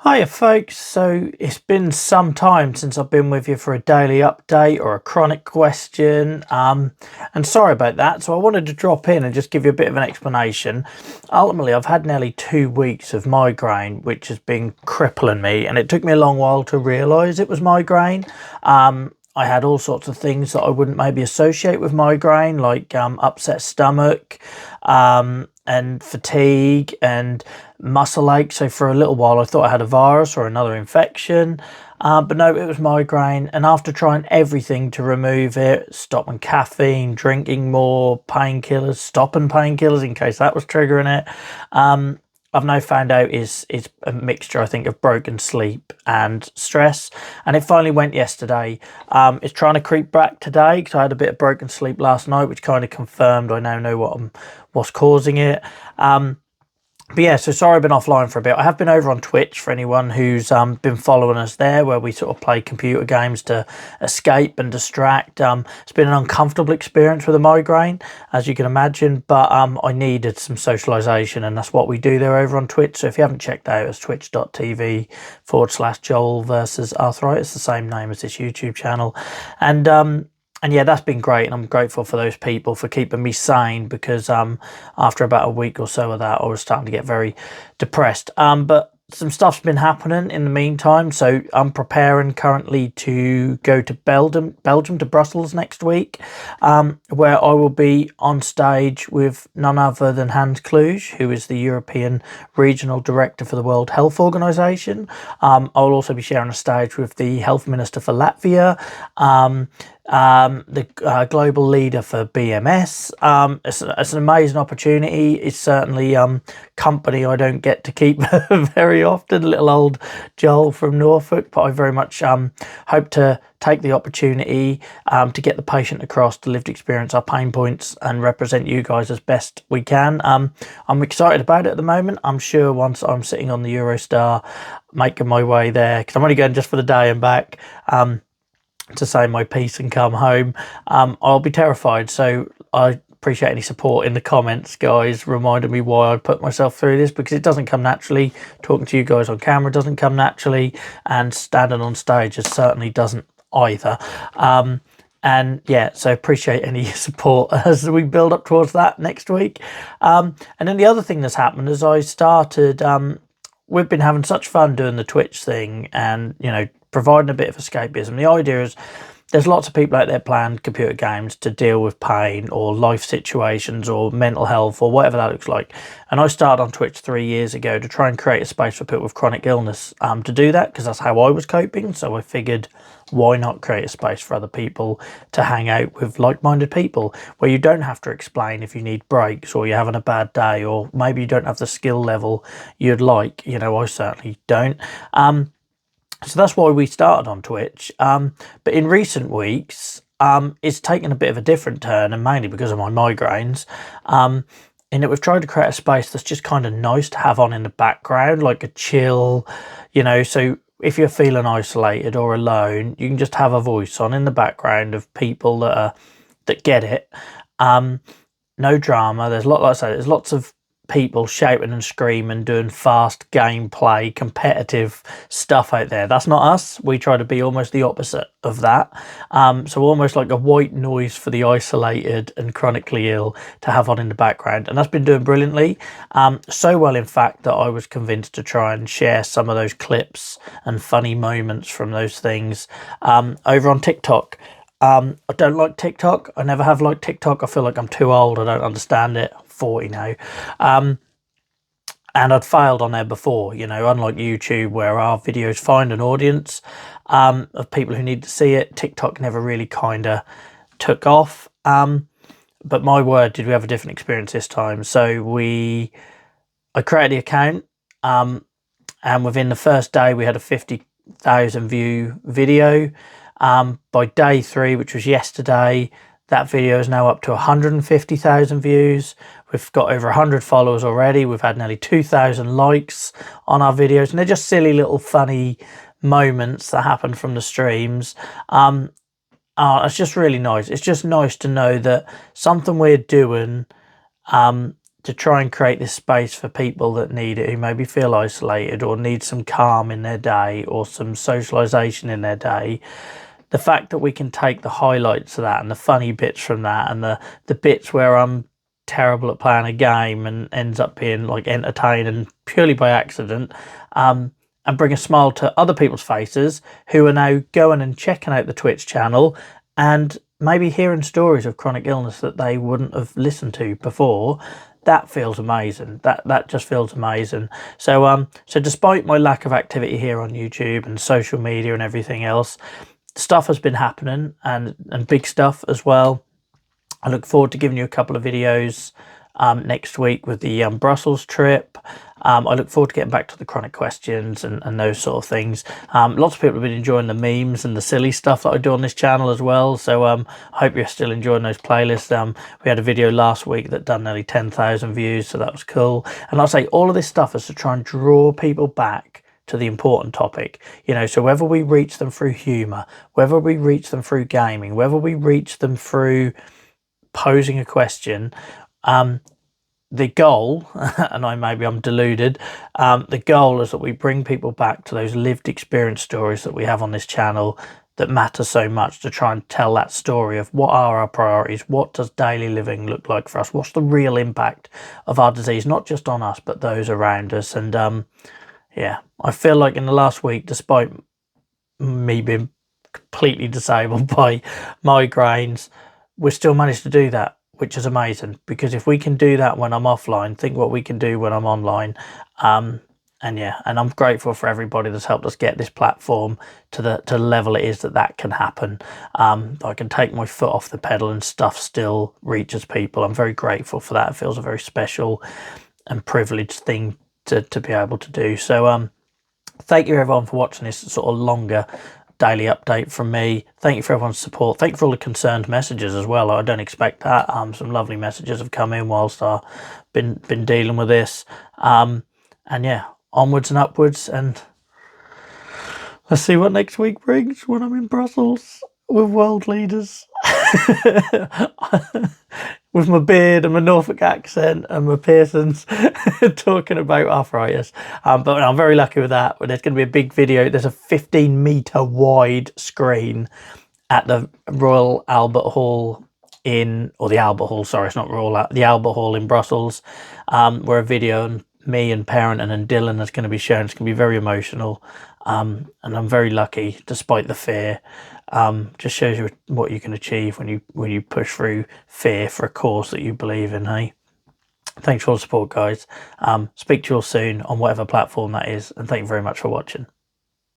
Hiya folks, so it's been some time since I've been with you for a daily update or a chronic question, and sorry about that. So I wanted to drop in and just give you a bit of an explanation. Ultimately, I've had nearly 2 weeks of migraine, which has been crippling me, and it took me a long while to realise it was migraine. I had all sorts of things that I wouldn't maybe associate with migraine, like upset stomach, and fatigue and muscle ache. So for a little while, I thought I had a virus or another infection, but no, it was migraine. And after trying everything to remove it, stopping caffeine, drinking more, painkillers, stopping painkillers in case that was triggering it, I've now found out is a mixture, I think, of broken sleep and stress, and it finally went yesterday. It's trying to creep back today because I had a bit of broken sleep last night, which kind of confirmed I now know what's causing it. But yeah, so sorry I've been offline for a bit. I have been over on Twitch for anyone who's been following us there, where we sort of play computer games to escape and distract. It's been an uncomfortable experience with a migraine, as you can imagine, but I needed some socialisation, and that's what we do there over on Twitch. So if you haven't checked out, it's twitch.tv/Joel versus Arthritis, the same name as this YouTube channel. And yeah, that's been great, and I'm grateful for those people for keeping me sane, because after about a week or so of that, I was starting to get very depressed. But some stuff's been happening in the meantime, so I'm preparing currently to go to Belgium to Brussels next week, where I will be on stage with none other than Hans Kluge, who is the European Regional Director for the World Health Organization. I'll also be sharing a stage with the Health Minister for Latvia, the global leader for BMS. It's an amazing opportunity. It's certainly company I don't get to keep very often, little old Joel from Norfolk, but I very much hope to take the opportunity to get the patient across, the lived experience, our pain points, and represent you guys as best we can. I'm excited about it at the moment. I'm sure once I'm sitting on the Eurostar making my way there, because I'm only going just for the day and back, to say my piece and come home, I'll be terrified. So I appreciate any support in the comments, guys, reminding me why I put myself through this, because it doesn't come naturally. Talking to you guys on camera doesn't come naturally, and standing on stage certainly doesn't either. And yeah, so appreciate any support as we build up towards that next week. And then the other thing that's happened is I started, we've been having such fun doing the Twitch thing, and providing a bit of escapism. The idea is there's lots of people out there playing computer games to deal with pain or life situations or mental health or whatever that looks like. And I started on Twitch 3 years ago to try and create a space for people with chronic illness to do that, because that's how I was coping. So I figured, why not create a space for other people to hang out with like-minded people, where you don't have to explain if you need breaks or you're having a bad day, or maybe you don't have the skill level you'd like. I certainly don't. So that's why we started on Twitch. But in recent weeks, it's taken a bit of a different turn, and mainly because of my migraines. In that we've tried to create a space that's just kind of nice to have on in the background, like a chill, so if you're feeling isolated or alone, you can just have a voice on in the background of people that get it. No drama. Like I say, there's lots of people shouting and screaming, doing fast gameplay, competitive stuff out there. That's not us. We try to be almost the opposite of that. So almost like a white noise for the isolated and chronically ill to have on in the background. And that's been doing brilliantly. So well, in fact, that I was convinced to try and share some of those clips and funny moments from those things over on TikTok. I don't like TikTok. I never have liked TikTok. I feel like I'm too old. I don't understand it. I'm 40 now. And I'd failed on there before, unlike YouTube, where our videos find an audience of people who need to see it. TikTok never really kind of took off. But my word, did we have a different experience this time. So I created the account, and within the first day, we had a 50,000 view video. By day 3, which was yesterday, that video is now up to 150,000 views. We've got over 100 followers already. We've had nearly 2,000 likes on our videos, and they're just silly little funny moments that happen from the streams. It's just really nice. It's just nice to know that something we're doing to try and create this space for people that need it, who maybe feel isolated or need some calm in their day or some socialization in their day. The fact that we can take the highlights of that and the funny bits from that and the bits where I'm terrible at playing a game and ends up being like entertaining purely by accident, and bring a smile to other people's faces who are now going and checking out the Twitch channel and maybe hearing stories of chronic illness that they wouldn't have listened to before. That feels amazing. That just feels amazing. So so despite my lack of activity here on YouTube and social media and everything else, stuff has been happening, and big stuff as well. I look forward to giving you a couple of videos next week with the Brussels trip. I look forward to getting back to the chronic questions and those sort of things. Lots of people have been enjoying the memes and the silly stuff that I do on this channel as well. So I hope you're still enjoying those playlists. We had a video last week that done nearly 10,000 views, so that was cool. And I'll say all of this stuff is to try and draw people back to the important topic, you know. So whether we reach them through humor, whether we reach them through gaming, whether we reach them through posing a question, the goal, and I'm deluded, the goal is that we bring people back to those lived experience stories that we have on this channel that matter so much, to try and tell that story of what are our priorities, what does daily living look like for us, what's the real impact of our disease, not just on us but those around us. And yeah, I feel like in the last week, despite me being completely disabled by migraines, we still managed to do that, which is amazing, because if we can do that when I'm offline, think what we can do when I'm online. And yeah, and I'm grateful for everybody that's helped us get this platform to the level it is that can happen. I can take my foot off the pedal and stuff still reaches people. I'm very grateful for that. It feels a very special and privileged thing to be able to do. So thank you everyone for watching this sort of longer daily update from me. Thank you for everyone's support. Thank you for all the concerned messages as well. I don't expect that. Some lovely messages have come in whilst I've been dealing with this. And yeah, onwards and upwards, and let's see what next week brings when I'm in Brussels with world leaders. With my beard and my Norfolk accent and my piercings, talking about arthritis. But I'm very lucky with that. There's going to be a big video. There's a 15-meter wide screen at the Royal Albert Hall or the Albert Hall, sorry, it's not Royal, the Albert Hall in Brussels, where a video and me and Parent and Dylan is going to be shown. It's going to be very emotional, and I'm very lucky despite the fear. Just shows you what you can achieve when you push through fear for a cause that you believe in. Hey, thanks for all the support, guys. Speak to you all soon on whatever platform that is, and thank you very much for watching.